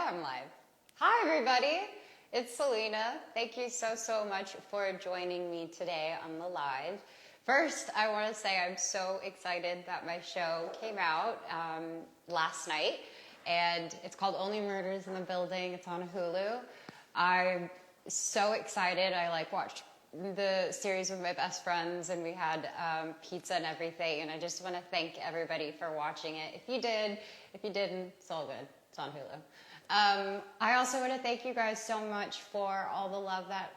I'm live. Hi, everybody. It's Selena. Thank you so much for joining me today on the live. First, I want to say I'm so excited that my show came out last night, and it's called Only Murders in the Building. It's on Hulu. I'm so excited. I watched the series with my best friends, and we had pizza and everything, and I just want to thank everybody for watching it. If you did, if you didn't, it's all good. It's on Hulu. I also want to thank you guys so much for all the love that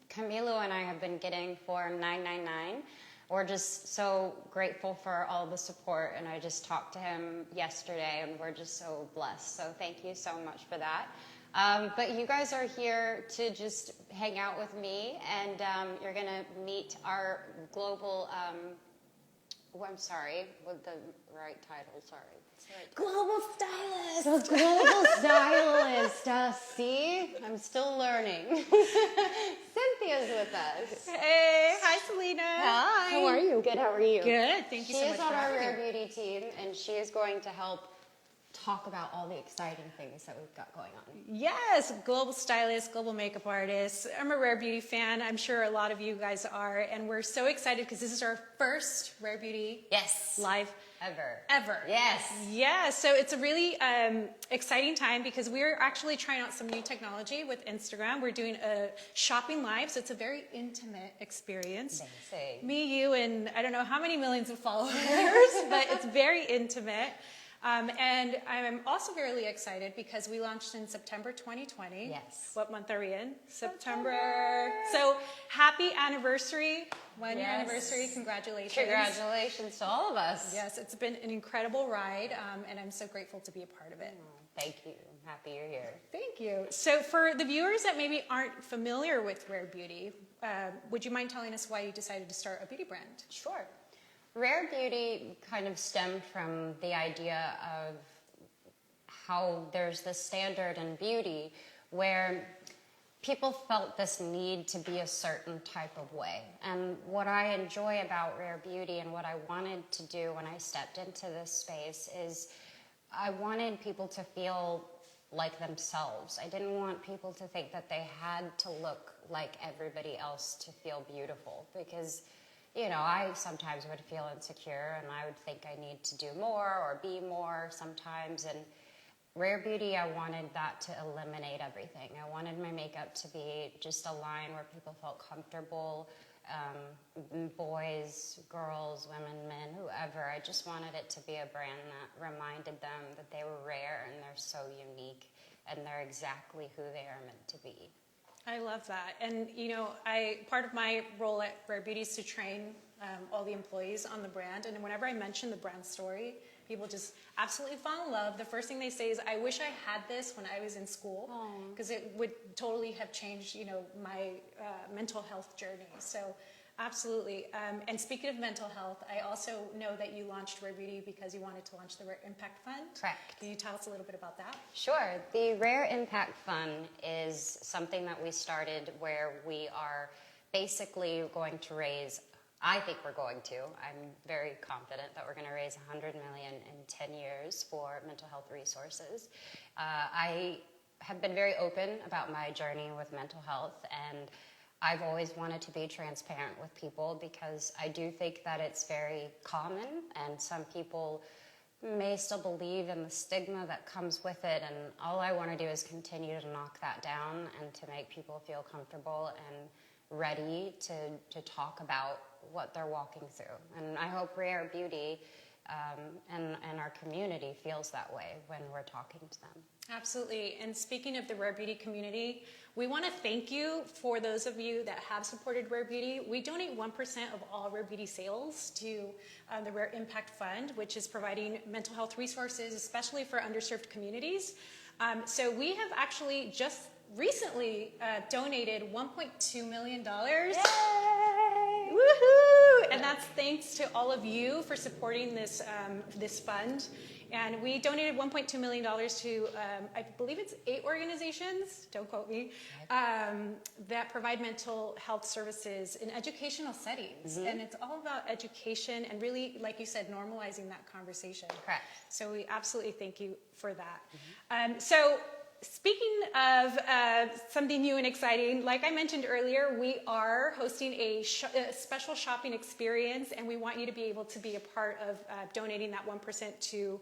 Camilo and I have been getting for 999. We're just so grateful for all the support, and I just talked to him yesterday, and we're just so blessed. So thank you so much for that. But you guys are here to just hang out with me, and you're going to meet our global, I'm sorry, with the right title, sorry. Global stylist. The global stylist. See? I'm still learning. Cynthia's with us. Hey, hi Selena. Hi. How are you? Good, how are you? Good, thank you so much She is for on our having Rare me. Beauty team, and she is going to help talk about all the exciting things that we've got going on. Yes, global stylist, global makeup artist. I'm a Rare Beauty fan. I'm sure a lot of you guys are, and we're so excited because this is our first Rare Beauty live ever. Yes. Yeah, so it's a really exciting time because we're actually trying out some new technology with Instagram. We're doing a shopping live, so it's a very intimate experience. Amazing. Me, you, and I don't know how many millions of followers, but it's very intimate. And I'm also really excited because we launched in September 2020. Yes. What month are we in? September. So happy anniversary, 1 year anniversary. Congratulations. Congratulations to all of us. Yes, it's been an incredible ride, and I'm so grateful to be a part of it. Thank you. I'm happy you're here. Thank you. So for the viewers that maybe aren't familiar with Rare Beauty, would you mind telling us why you decided to start a beauty brand? Sure. Rare Beauty kind of stemmed from the idea of how there's this standard in beauty where people felt this need to be a certain type of way. And what I enjoy about Rare Beauty and what I wanted to do when I stepped into this space is I wanted people to feel like themselves. I didn't want people to think that they had to look like everybody else to feel beautiful, because I sometimes would feel insecure, and I would think I need to do more or be more sometimes. And Rare Beauty, I wanted that to eliminate everything. I wanted my makeup to be just a line where people felt comfortable, boys, girls, women, men, whoever. I just wanted it to be a brand that reminded them that they were rare and they're so unique and they're exactly who they are meant to be. I love that. And, part of my role at Rare Beauty is to train all the employees on the brand. And whenever I mention the brand story, people just absolutely fall in love. The first thing they say is, I wish I had this when I was in school, because it would totally have changed, my mental health journey. So absolutely. And speaking of mental health, I also know that you launched Rare Beauty because you wanted to launch the Rare Impact Fund. Correct. Can you tell us a little bit about that? Sure. The Rare Impact Fund is something that we started where we are basically going to raise, I'm very confident that we're going to raise $100 million in 10 years for mental health resources. I have been very open about my journey with mental health, and I've always wanted to be transparent with people because I do think that it's very common, and some people may still believe in the stigma that comes with it, and all I want to do is continue to knock that down and to make people feel comfortable and ready to talk about what they're walking through. And I hope Rare Beauty and our community feels that way when we're talking to them. Absolutely. And speaking of the Rare Beauty community, we want to thank you for those of you that have supported Rare Beauty. We donate 1% of all Rare Beauty sales to the Rare Impact Fund, which is providing mental health resources, especially for underserved communities. So we have actually just recently donated $1.2 million. Yay! Woohoo! And that's thanks to all of you for supporting this fund. And we donated $1.2 million to, I believe it's 8 organizations, don't quote me, that provide mental health services in educational settings. And it's all about education and really, like you said, normalizing that conversation. Correct. So we absolutely thank you for that. So speaking of something new and exciting, like I mentioned earlier, we are hosting a special shopping experience, and we want you to be able to be a part of donating that 1% to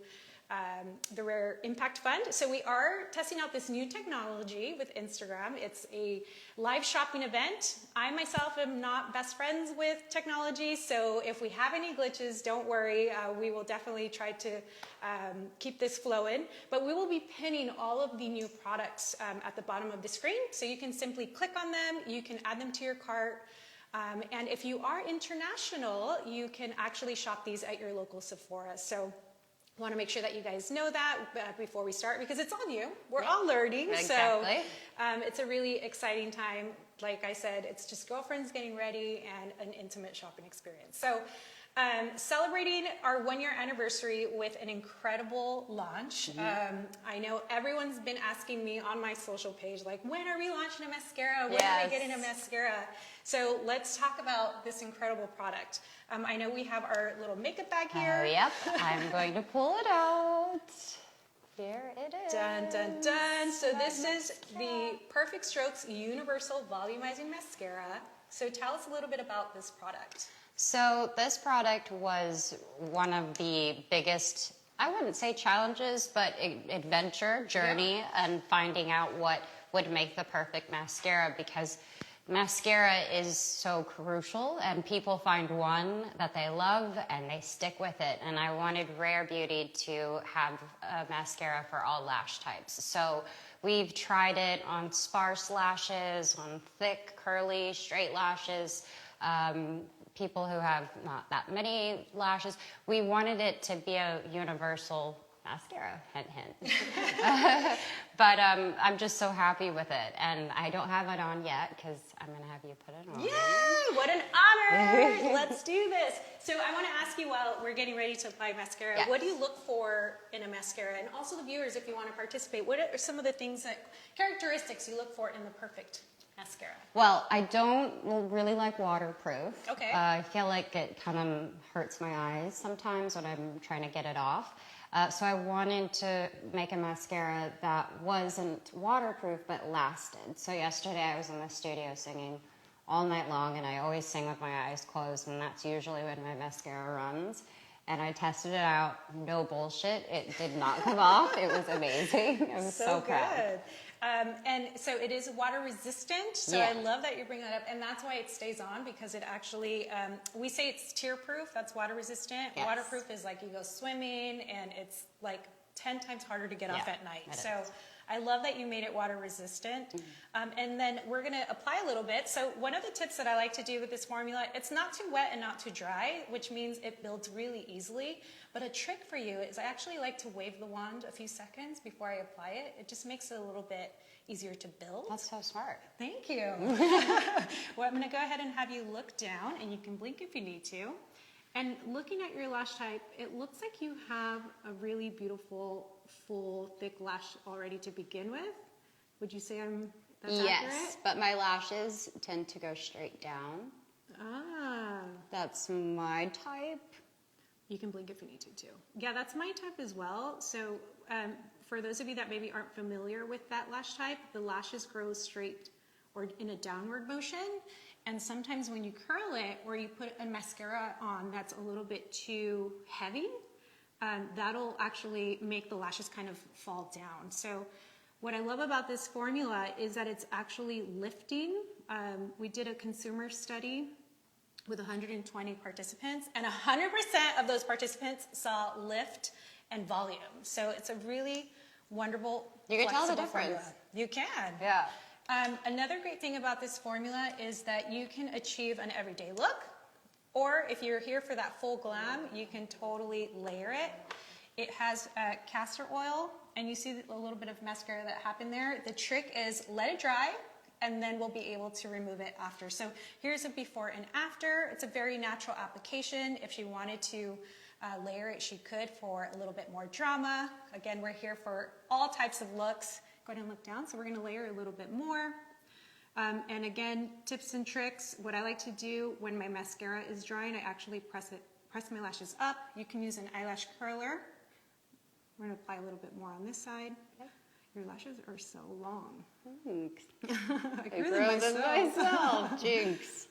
the Rare Impact Fund. So we are testing out this new technology with Instagram. It's a live shopping event. I myself am not best friends with technology, so if we have any glitches, don't worry. We will definitely try to keep this flowing. But we will be pinning all of the new products at the bottom of the screen, so you can simply click on them, you can add them to your cart. And if you are international, you can actually shop these at your local Sephora. So I want to make sure that you guys know that before we start, because it's all new. We're all learning. Exactly. So it's a really exciting time. Like I said, it's just girlfriends getting ready and an intimate shopping experience. So celebrating our 1-year anniversary with an incredible launch. I know everyone's been asking me on my social page, like, when are we launching a mascara? When are we getting a mascara? So let's talk about this incredible product. I know we have our little makeup bag here. Yep, I'm going to pull it out. Here it is. Dun, dun, dun. So this is the Perfect Strokes Universal Volumizing Mascara. So tell us a little bit about this product. So this product was one of the biggest, I wouldn't say challenges, but adventure journey and finding out what would make the perfect mascara, because mascara is so crucial and people find one that they love and they stick with it. And I wanted Rare Beauty to have a mascara for all lash types. So we've tried it on sparse lashes, on thick, curly, straight lashes, people who have not that many lashes. We wanted it to be a universal mascara, hint, hint. But I'm just so happy with it. And I don't have it on yet because I'm going to have you put it on. Yay! What an honor! Let's do this. So I want to ask you, while we're getting ready to apply mascara, what do you look for in a mascara? And also the viewers, if you want to participate, what are some of the characteristics you look for in the perfect mascara? Well, I don't really like waterproof. Okay. I feel like it kind of hurts my eyes sometimes when I'm trying to get it off. So I wanted to make a mascara that wasn't waterproof but lasted. So yesterday I was in the studio singing all night long, and I always sing with my eyes closed, and that's usually when my mascara runs. And I tested it out, no bullshit. It did not come off. It was amazing. I was so proud. Good. And so it is water resistant. So I love that you bring that up. And that's why it stays on, because it actually, we say it's tear proof. That's water resistant. Yes. Waterproof is like you go swimming and it's like 10 times harder to get off at night. So I love that you made it water resistant. And then we're going to apply a little bit. So one of the tips that I like to do with this formula, it's not too wet and not too dry, which means it builds really easily. But a trick for you is I actually like to wave the wand a few seconds before I apply it. It just makes it a little bit easier to build. That's so smart. Thank you. Well, I'm going to go ahead and have you look down, and you can blink if you need to. And looking at your lash type, it looks like you have a really beautiful, full, thick lash already to begin with. Would you say that's accurate? Yes, but my lashes tend to go straight down. Ah. That's my type. You can blink if you need to too. Yeah, that's my type as well. So for those of you that maybe aren't familiar with that lash type, the lashes grow straight or in a downward motion. And sometimes when you curl it or you put a mascara on that's a little bit too heavy, that'll actually make the lashes kind of fall down. So what I love about this formula is that it's actually lifting. We did a consumer study with 120 participants, and 100% of those participants saw lift and volume. So it's a really wonderful, You can tell the flexible difference. formula. You can. Yeah. Another great thing about this formula is that you can achieve an everyday look, or if you're here for that full glam, you can totally layer it. It has castor oil, and you see a little bit of mascara that happened there. The trick is let it dry, and then we'll be able to remove it after. So here's a before and after. It's a very natural application. If you wanted to layer it, she could for a little bit more drama. Again, we're here for all types of looks. Go ahead and look down. So we're gonna layer a little bit more. And again, tips and tricks. What I like to do when my mascara is drying, I actually press my lashes up. You can use an eyelash curler. We're gonna apply a little bit more on this side. Okay. Your lashes are so long. Thanks. I I grew them myself. Jinx.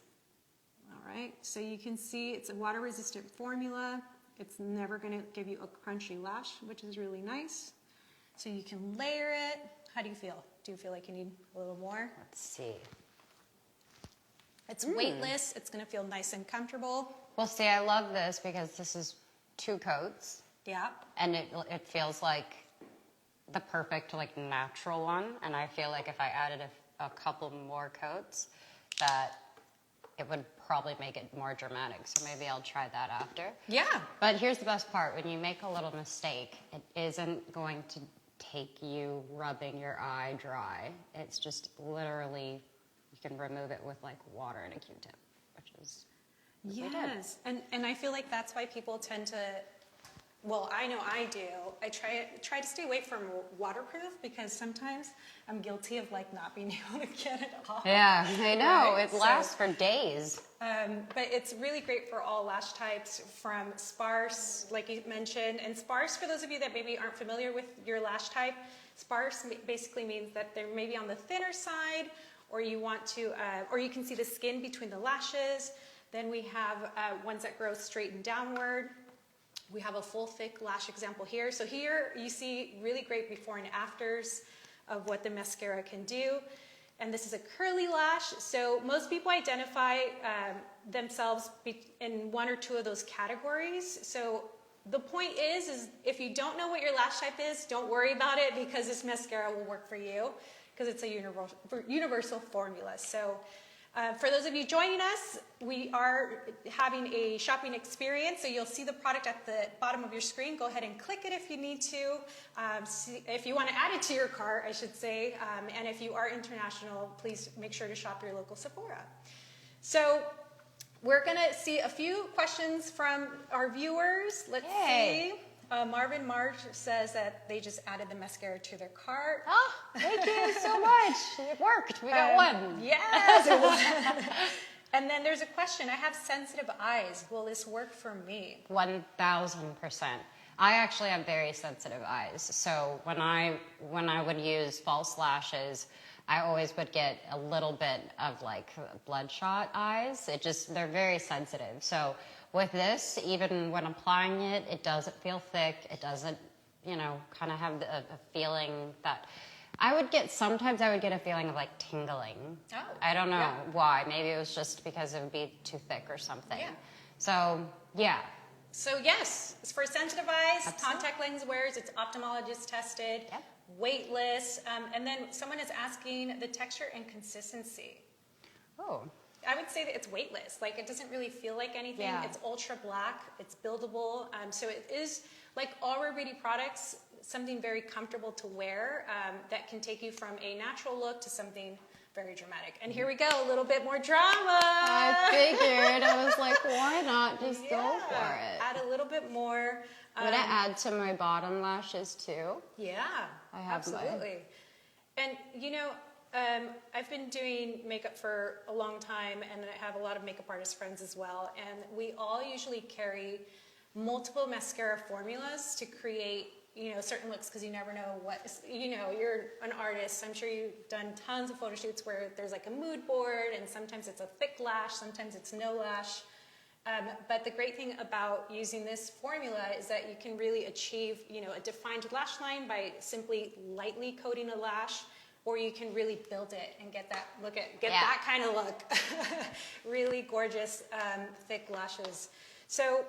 All right, so you can see it's a water-resistant formula. It's never gonna give you a crunchy lash, which is really nice. So you can layer it. How do you feel? Do you feel like you need a little more? Let's see. It's weightless. It's gonna feel nice and comfortable. Well, see, I love this because this is 2 coats. Yeah. And it feels like the perfect, like, natural one. And I feel like if I added a couple more coats, that it would probably make it more dramatic. So maybe I'll try that after. Yeah. But here's the best part. When you make a little mistake, it isn't going to take you rubbing your eye dry. It's just literally, you can remove it with like water and a Q-tip, which is what we did. Yes. And I feel like that's why people tend to, well, I know I do. I try to stay away from waterproof because sometimes I'm guilty of like not being able to get it off. Yeah, I know. Right? It lasts for days. But it's really great for all lash types, from sparse, like you mentioned. And sparse, for those of you that maybe aren't familiar with your lash type, sparse basically means that they're maybe on the thinner side, or you want to, or you can see the skin between the lashes. Then we have ones that grow straight and downward. We have a full thick lash example here. So here you see really great before and afters of what the mascara can do. And this is a curly lash. So most people identify themselves in 1 or 2 of those categories. So the point is if you don't know what your lash type is, don't worry about it, because this mascara will work for you, because it's a universal formula. So for those of you joining us, we are having a shopping experience. So you'll see the product at the bottom of your screen. Go ahead and click it if you need to. If you want to add it to your cart, I should say. And if you are international, please make sure to shop your local Sephora. So we're going to see a few questions from our viewers. Let's see. Marvin March says that they just added the mascara to their cart. Oh, thank you so much. It worked. We got one. Yes, it was. And then there's a question. I have sensitive eyes. Will this work for me? 1,000%. I actually have very sensitive eyes. So when I would use false lashes, I always would get a little bit of like bloodshot eyes. They're very sensitive. So with this, even when applying it, it doesn't feel thick. It doesn't, kind of have a feeling that sometimes I would get a feeling of like tingling. Oh, I don't know why. Maybe it was just because it would be too thick or something. Yeah. So, yeah. So yes, it's for sensitive eyes, Absolutely. contact lens wearers, it's ophthalmologist tested, Yep. weightless, and then someone is asking the texture and consistency. Oh. I would say that it's weightless. Like, it doesn't really feel like anything. Yeah. It's ultra black. It's buildable. So it is, like all Rare Beauty products, something very comfortable to wear that can take you from a natural look to something very dramatic. And here we go, a little bit more drama. I figured. I was like, why not just go for it? Add a little bit more. Would I add to my bottom lashes too? Yeah, I have mine. absolutely. And I've been doing makeup for a long time, and I have a lot of makeup artist friends as well. And we all usually carry multiple mascara formulas to create, certain looks, because you never know what, you're an artist. I'm sure you've done tons of photo shoots where there's like a mood board, and sometimes it's a thick lash, sometimes it's no lash. But the great thing about using this formula is that you can really achieve, a defined lash line by simply lightly coating a lash, or you can really build it and get that that kind of look. Really gorgeous, thick lashes. So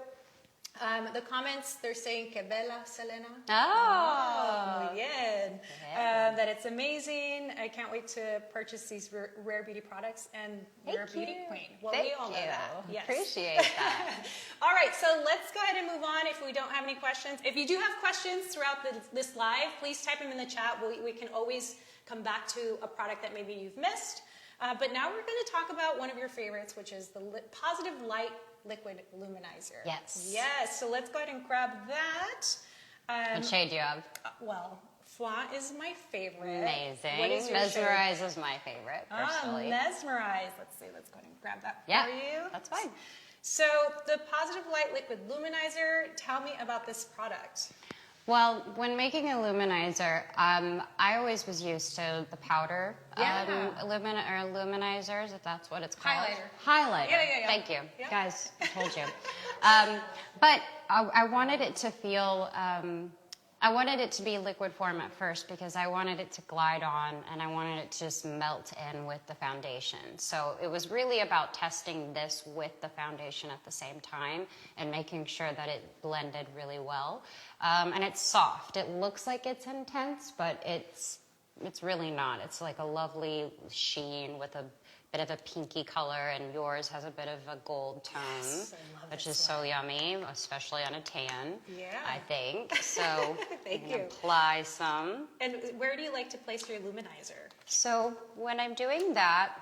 the comments, they're saying que bella, Selena. Oh. Muy bien. That it's amazing. I can't wait to purchase these Rare Beauty products, and you're a beauty queen. Well, we all know that. Yes. Appreciate that. All right, so let's go ahead and move on if we don't have any questions. If you do have questions throughout this live, please type them in the chat. We can always come back to a product that maybe you've missed. But now we're going to talk about one of your favorites, which is the Positive Light liquid luminizer. Yes. Yes, so let's go ahead and grab that. What shade do you have? Well, Flaunt is my favorite. Amazing. What is your Mesmerize is my favorite, personally. Mesmerize. Let's see, let's go ahead and grab that Yeah, for you. that's fine. So the Positive Light Liquid Luminizer, tell me about this product. Well, when making a luminizer, I always was used to the powder luminizers, if that's what it's called. Highlighter. Yeah. Thank you. Yeah. Guys, I told you. But I wanted it to feel, I wanted it to be liquid form at first because I wanted it to glide on and I wanted it to just melt in with the foundation. So it was really about testing this with the foundation at the same time and making sure that it blended really well. And it's soft. It looks like it's intense, but it's really not. It's like a lovely sheen with a bit of a pinky color, and yours has a bit of a gold tone, Yes, I love which this is so yummy, especially on a tan. Yeah. I think. So Thank I'm gonna you. apply some. And where do you like to place your luminizer? So when I'm doing that,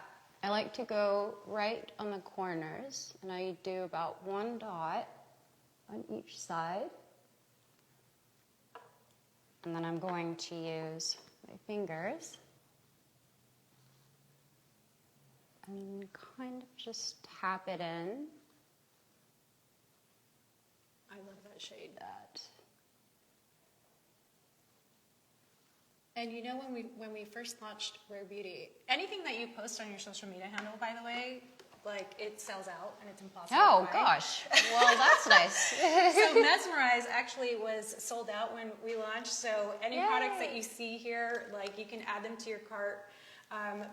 I like to go right on the corners, and I do about one dot on each side. And then I'm going to use my fingers and kind of just tap it in. I love that shade. That. And you know, when we first launched Rare Beauty, anything that you post on your social media handle, by the way, like it sells out and it's impossible Oh to find. gosh. Well, that's nice. So Mesmerize actually was sold out when we launched. So any products that you see here, like you can add them to your cart.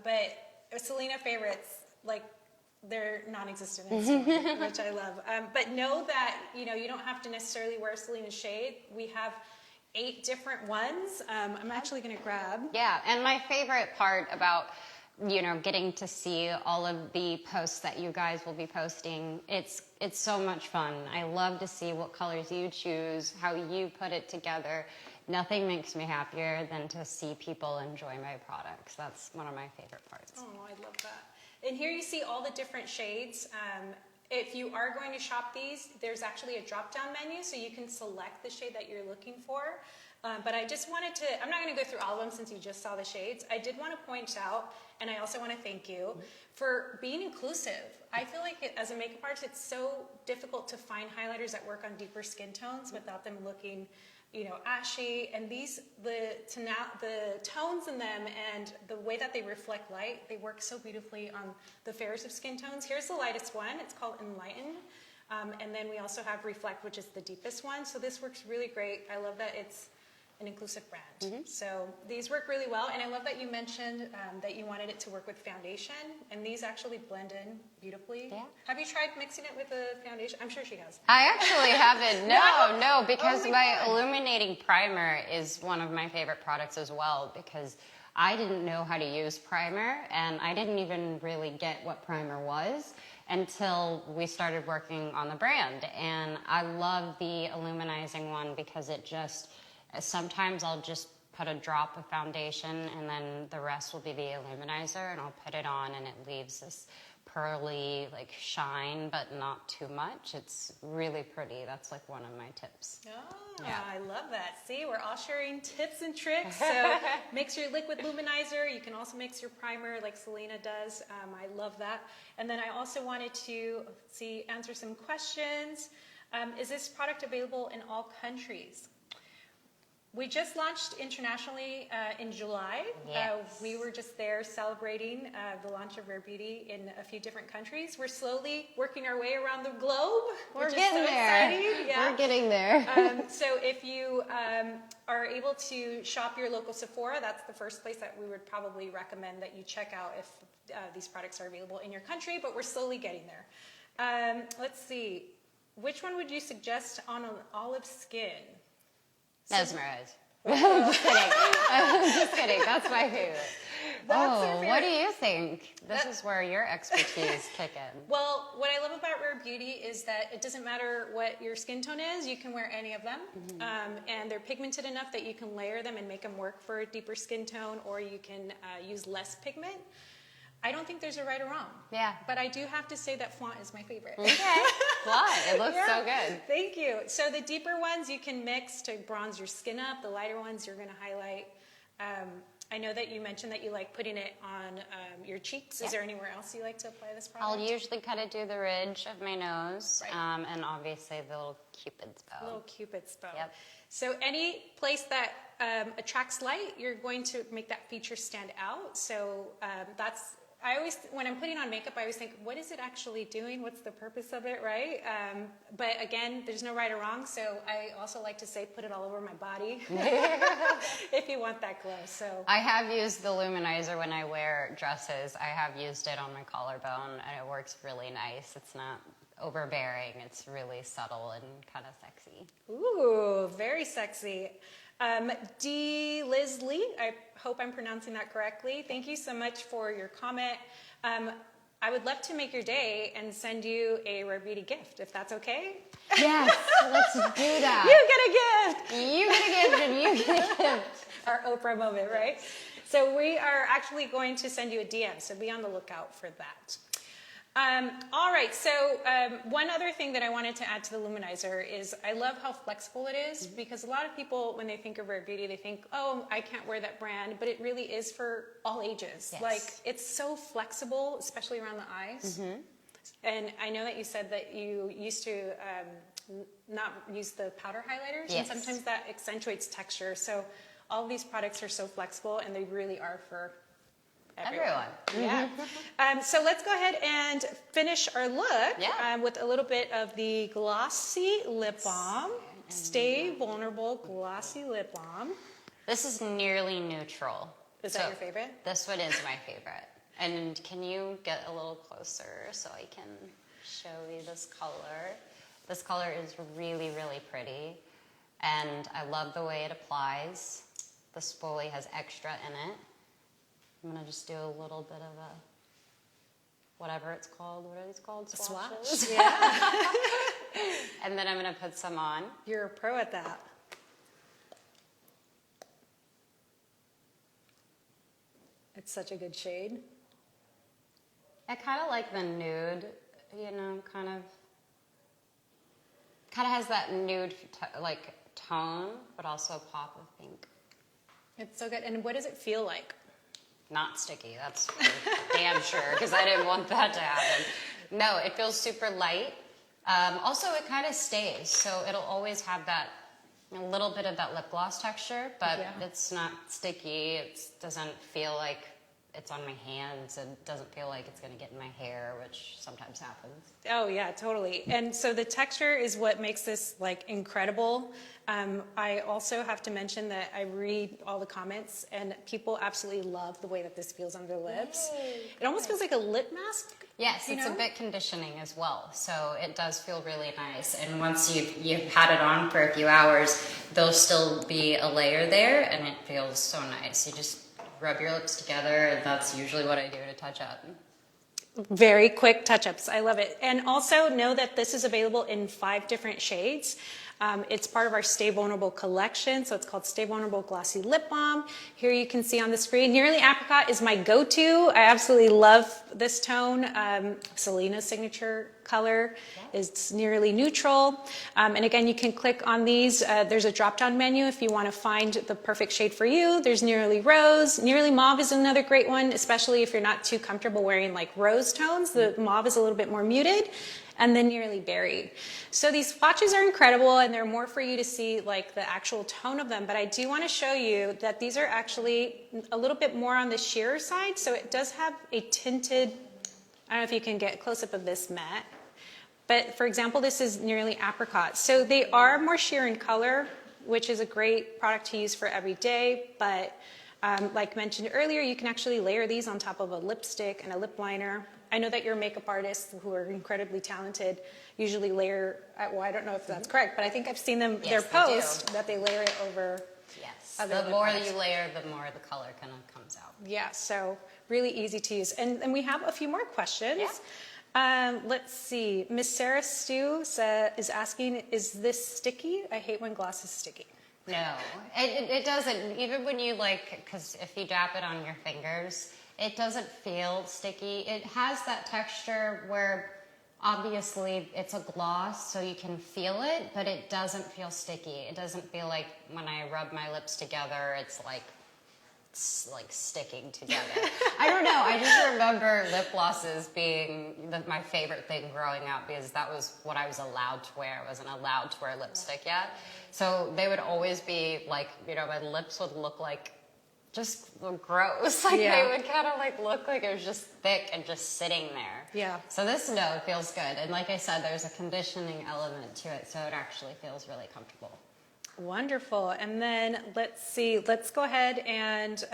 But Selena favorites, like they're non-existent in store, which I love. But know that you don't have to necessarily wear Selena's shade. We have 8 different ones. I'm actually going to grab. Yeah, and my favorite part about getting to see all of the posts that you guys will be posting, it's so much fun. I love to see what colors you choose, how you put it together. Nothing makes me happier than to see people enjoy my products. That's one of my favorite parts. Oh, I love that. And here you see all the different shades. If you are going to shop these, there's actually a drop-down menu, so you can select the shade that you're looking for. But I just wanted to, I'm not going to go through all of them since you just saw the shades. I did want to point out, and I also want to thank you for being inclusive. I feel like as a makeup artist, it's so difficult to find highlighters that work on deeper skin tones without them looking ashy, and the tones in them and the way that they reflect light, they work so beautifully on the fairest of skin tones. Here's the lightest one. It's called Enlighten. And then we also have Reflect, which is the deepest one. So this works really great. I love that it's an inclusive brand. So these work really well. And I love that you mentioned that you wanted it to work with foundation. And these actually blend in beautifully. Yeah. Have you tried mixing it with a foundation? I'm sure she has. I actually haven't. No, because Oh my God. illuminating primer is one of my favorite products as well, because I didn't know how to use primer, and I didn't even really get what primer was until we started working on the brand. And I love the illuminizing one because it just, sometimes I'll just put a drop of foundation and then the rest will be the illuminizer, and I'll put it on and it leaves this pearly shine, but not too much. It's really pretty. That's one of my tips. Oh, Yeah. I love that. See, we're all sharing tips and tricks. So mix your liquid luminizer. You can also mix your primer like Selena does. I love that. And then I also wanted to answer some questions. Is this product available in all countries? We just launched internationally in July. Yes. We were just there celebrating the launch of Rare Beauty in a few different countries. We're slowly working our way around the globe. We're which getting is so there. exciting. Yeah. We're getting there. So if you are able to shop your local Sephora, that's the first place that we would probably recommend that you check out if these products are available in your country, but we're slowly getting there. Let's see. Which one would you suggest on an olive skin? Mesmerize. I'm just kidding. I'm just kidding. That's my favorite. That's your What do favorite. you think? This is where your expertise kick in. Well, what I love about Rare Beauty is that it doesn't matter what your skin tone is, you can wear any of them. And they're pigmented enough that you can layer them and make them work for a deeper skin tone, or you can use less pigment. I don't think there's a right or wrong. Yeah. But I do have to say that font is my favorite. Okay. Blonde. It looks Yeah. so good. Thank you. So the deeper ones you can mix to bronze your skin up. The lighter ones you're going to highlight. I know that you mentioned that you like putting it on your cheeks. Yep. Is there anywhere else you like to apply this product? I'll usually kind of do the ridge of my nose, Right. and obviously the little Cupid's bow. Little Cupid's bow. Yep. So any place that attracts light, you're going to make that feature stand out. So I always, when I'm putting on makeup, I always think, what is it actually doing? What's the purpose of it, right? But again, there's no right or wrong. So I also like to say, put it all over my body if you want that glow. So I have used the luminizer when I wear dresses. I have used it on my collarbone, and it works really nice. It's not overbearing. It's really subtle and kind of sexy. ooh, very sexy. D. Liz Lee, I hope I'm pronouncing that correctly. Thank you so much for your comment. I would love to make your day and send you a Rare Beauty gift, if that's okay. Yes, let's do that. You get a gift! You get a gift and you get a gift. Our Oprah moment, right? So we are actually going to send you a DM, so be on the lookout for that. All right, so one other thing that I wanted to add to the luminizer is I love how flexible it is, because a lot of people, when they think of Rare Beauty, they think, oh, I can't wear that brand, but it really is for all ages. Yes. Like, it's so flexible, especially around the eyes. And I know that you said that you used to not use the powder highlighters, Yes. and sometimes that accentuates texture. So all of these products are so flexible, and they really are for everyone. Yeah. So let's go ahead and finish our look with a little bit of the Glossy Lip Balm. Stay Vulnerable Glossy Lip Balm. This is nearly neutral. Is that your favorite? This one is my favorite. And can you get a little closer so I can show you this color? This color is really, really pretty. And I love the way it applies. The spoolie has extra in it. I'm going to just do a little bit of a, whatever it's called. What are these called? Swatches? Swatch. Yeah. And then I'm going to put some on. You're a pro at that. It's such a good shade. I kind of like the nude, you know, kind of has that nude like tone, but also a pop of pink. It's so good. And what does it feel like? Not sticky, that's for damn sure, because I didn't want that to happen. No, it feels super light. Also, it kind of stays, so it'll always have that, a little bit of that lip gloss texture, but it's not sticky. It doesn't feel like it's on my hands. It doesn't feel like it's going to get in my hair, which sometimes happens. Oh yeah, totally. And so the texture is what makes this like incredible. I also have to mention that I read all the comments, and people absolutely love the way that this feels on their lips. Yay. It almost feels like a lip mask. Yes, You it's know? a bit conditioning as well, so it does feel really nice. And once you've had it on for a few hours, there'll still be a layer there, and it feels so nice. You just rub your lips together, and that's usually what I do to touch up. Very quick touch-ups. I love it. And also know that this is available in 5 different shades. It's part of our Stay Vulnerable collection, so it's called Stay Vulnerable Glossy Lip Balm. Here you can see on the screen, Nearly Apricot is my go-to. I absolutely love this tone. Selena's signature color is Nearly Neutral. And again, you can click on these. There's a drop-down menu if you want to find the perfect shade for you. There's Nearly Rose. Nearly Mauve is another great one, especially if you're not too comfortable wearing like rose tones. The mauve is a little bit more muted. And then Nearly Berry. So these swatches are incredible, and they're more for you to see like the actual tone of them, but I do want to show you that these are actually a little bit more on the sheer side, so it does have a tinted, I don't know if you can get a close-up of this matte, but for example, this is Nearly Apricot. So they are more sheer in color, which is a great product to use for every day, but like mentioned earlier, you can actually layer these on top of a lipstick and a lip liner. I know that your makeup artists, who are incredibly talented, usually layer, well, I don't know if that's correct, but I think I've seen them, their post, that they layer it over. Yes, other the more products. you layer, the more the color kind of comes out. Yeah, so really easy to use. And we have a few more questions. Let's see. Miss Sarah Stu is asking, is this sticky? I hate when gloss is sticky. No, it doesn't. Even when you because if you dab it on your fingers, it doesn't feel sticky. It has that texture where obviously it's a gloss, so you can feel it, but it doesn't feel sticky. It doesn't feel like when I rub my lips together, it's like sticking together. I don't know. I just remember lip glosses being my favorite thing growing up because that was what I was allowed to wear. I wasn't allowed to wear lipstick yet. So they would always be like, you know, my lips would look like just gross. Like Yeah. they would kind of like look like it was just thick and just sitting there. Yeah. So this, no, feels good. And like I said, there's a conditioning element to it. So it actually feels really comfortable. Wonderful. And then let's see, let's go ahead and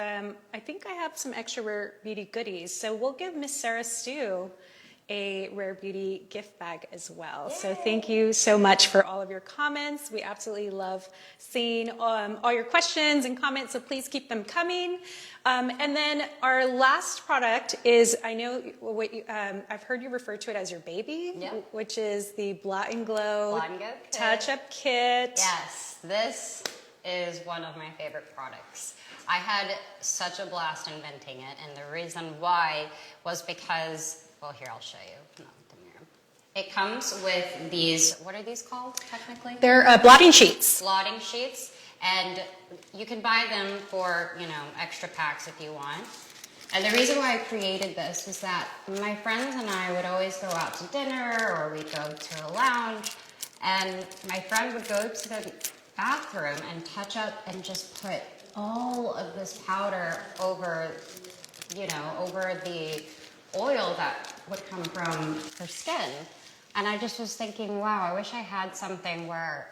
I think I have some extra Rare Beauty goodies. So we'll give Miss Sarah Stu a Rare Beauty gift bag as well. So thank you so much for all of your comments. We absolutely love seeing all your questions and comments, so please keep them coming. And then our last product is, I know what I've heard you refer to it as your baby, which is the Blot and Glow Touch-Up Kit. Yes, this is one of my favorite products. I had such a blast inventing it, and the reason why was because, well, here, I'll show you. No, the mirror. It comes with these, what are these called technically? They're blotting sheets. Blotting sheets, and you can buy them for, you know, extra packs if you want. And the reason why I created this was that my friends and I would always go out to dinner or we'd go to a lounge, and my friend would go to the bathroom and touch up and just put all of this powder over, you know, over the oil that would come from her skin. And I just was thinking, wow, I wish I had something where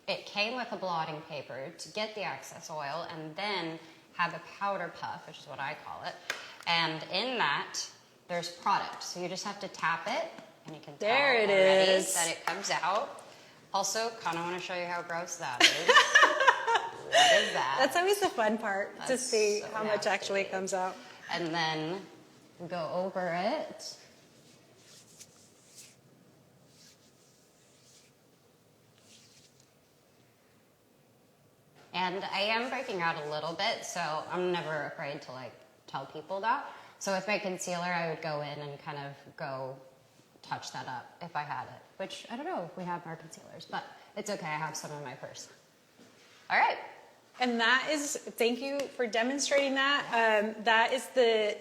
it came with a blotting paper to get the excess oil and then have a powder puff, which is what I call it. And in that, there's product. So you just have to tap it and you can tell There it already is. that it comes out. Also, kind of want to show you how gross that is. What is that? That's always the fun part, to That's see so how much nasty. actually comes out. And then go over it. And I am breaking out a little bit, so I'm never afraid to like tell people that. So with my concealer, I would go in and kind of go touch that up if I had it, which I don't know if we have more concealers, but it's okay. I have some in my purse. All right. And that is, thank you for demonstrating that. That is the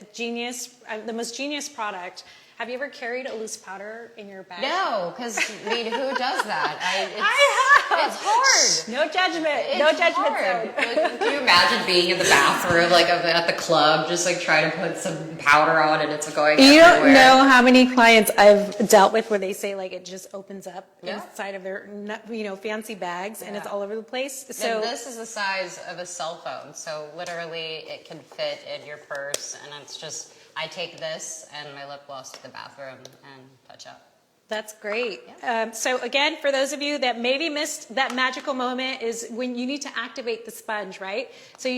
most genius product. Have you ever carried a loose powder in your bag? No, because I mean, who does that? I have. It's hard. No judgment. It's No judgment hard. zone. Like, can you imagine being in the bathroom, like at the club, just like trying to put some powder on and it's going You everywhere? don't know how many clients I've dealt with where they say like it just opens up Yeah. inside of their, you know, fancy bags and it's Yeah. all over the place. And So this is the size of a cell phone, so literally it can fit in your purse, and it's just, I take this and my lip gloss to the bathroom and touch up. that's great. So again, for those of you that maybe missed that magical moment is when you need to activate the sponge, right? So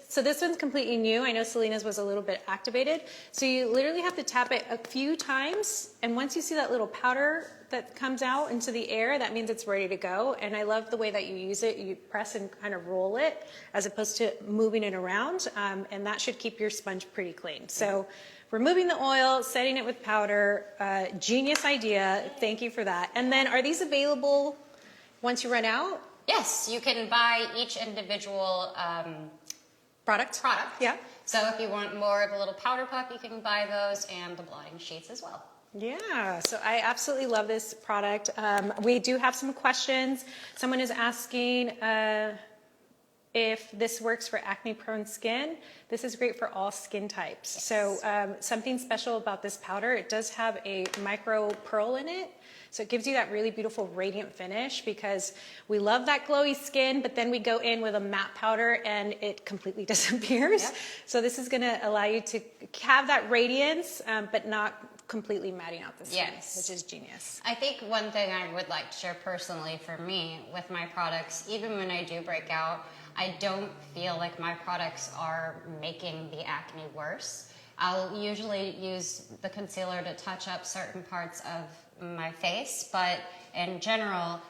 so this one's completely new. I know Selena's was a little bit activated. So you literally have to tap it a few times. And once you see that little powder that comes out into the air, that means it's ready to go. And I love the way that you use it. You press and kind of roll it as opposed to moving it around. And that should keep your sponge pretty clean. So removing the oil, setting it with powder, genius idea. Thank you for that. And then are these available once you run out? Yes, you can buy each individual Product? Yeah. So if you want more of a little powder puff, you can buy those and the blotting sheets as well. Yeah, so I absolutely love this product. We do have some questions. Someone is asking if this works for acne-prone skin. This is great for all skin types. Yes. So something special about this powder, it does have a micro pearl in it. So it gives you that really beautiful radiant finish because we love that glowy skin, but then we go in with a matte powder and it completely disappears. Yep. So this is gonna allow you to have that radiance, but not completely matting out the skin, Yes. which is genius. I think one thing I would like to share personally for me with my products, even when I do break out, I don't feel like my products are making the acne worse. I'll usually use the concealer to touch up certain parts of my face, but in general,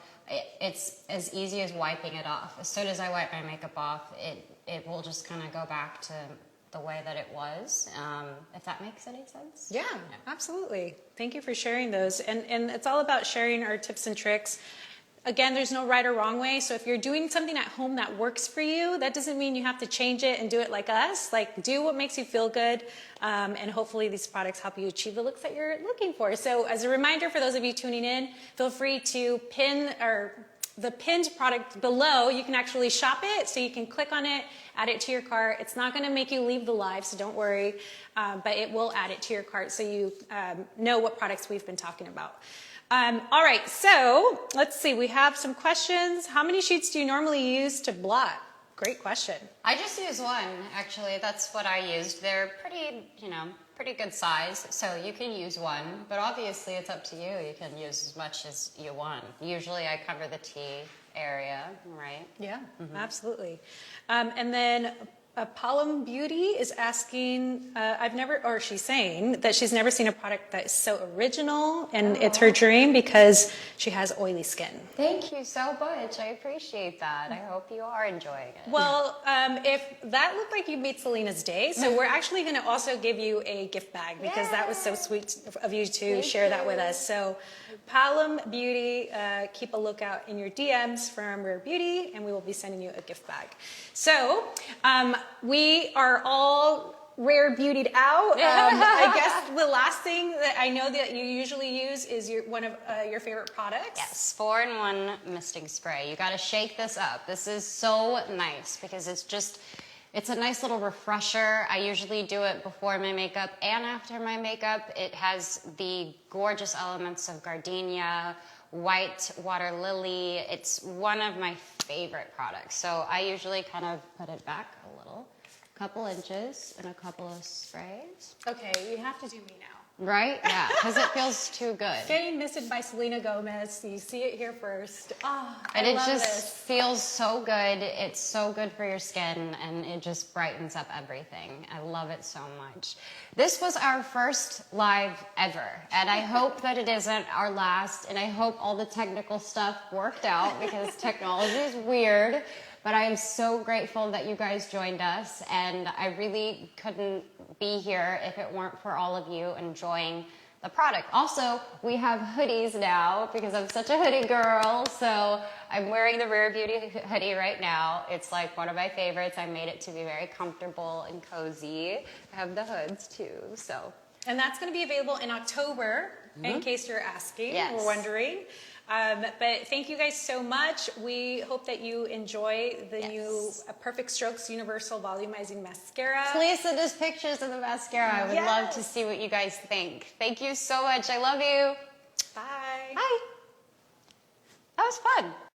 it's as easy as wiping it off. As soon as I wipe my makeup off, it will just kind of go back to the way that it was, if that makes any sense. Yeah, absolutely. Thank you for sharing those. And it's all about sharing our tips and tricks. Again, there's no right or wrong way. So if you're doing something at home that works for you, that doesn't mean you have to change it and do it like us. Like, do what makes you feel good. And hopefully these products help you achieve the looks that you're looking for. So as a reminder for those of you tuning in, feel free to pin the pinned product below. You can actually shop it, so you can click on it, add it to your cart. It's not going to make you leave the live, so don't worry, but it will add it to your cart so you know what products we've been talking about. All right, so let's see. We have some questions. How many sheets do you normally use to blot? Great question. I just use one, actually. That's what I used. They're pretty good size, so you can use one, but obviously it's up to you. You can use as much as you want. Usually I cover the T area, right? Yeah, absolutely. And then Palm Beauty is asking, she's saying that she's never seen a product that is so original, and it's her dream because she has oily skin. Thank you so much. I appreciate that. I hope you are enjoying it. Well, if that looked like you made Selena's day, so we're actually going to also give you a gift bag because that was so sweet of you to share that with us. So Palm Beauty, keep a lookout in your DMs from Rare Beauty, and we will be sending you a gift bag. So we are all Rare Beautied out. I guess the last thing that I know that you usually use is one of your favorite products. Yes, 4-in-1 misting spray. You got to shake this up. This is so nice because it's a nice little refresher. I usually do it before my makeup and after my makeup. It has the gorgeous elements of gardenia, white water lily. It's one of my favorite products. So I usually kind of put it back a little, couple inches and a couple of sprays. Okay, you have to do me now. Right? Yeah, because it feels too good. Getting misted by Selena Gomez. You see it here first. And I it love just this. feels so good. It's so good for your skin, and it just brightens up everything. I love it so much. This was our first live ever, and I hope that it isn't our last, and I hope all the technical stuff worked out because technology is weird. But I am so grateful that you guys joined us, and I really couldn't be here if it weren't for all of you enjoying the product. Also, we have hoodies now because I'm such a hoodie girl, so I'm wearing the Rare Beauty hoodie right now. It's like one of my favorites. I made it to be very comfortable and cozy. I have the hoods too, so. And that's going to be available in October, in case you're asking or wondering. But thank you guys so much. We hope that you enjoy the new Perfect Strokes Universal Volumizing Mascara. Please send us pictures of the mascara. I would love to see what you guys think. Thank you so much. I love you. Bye. Bye. That was fun.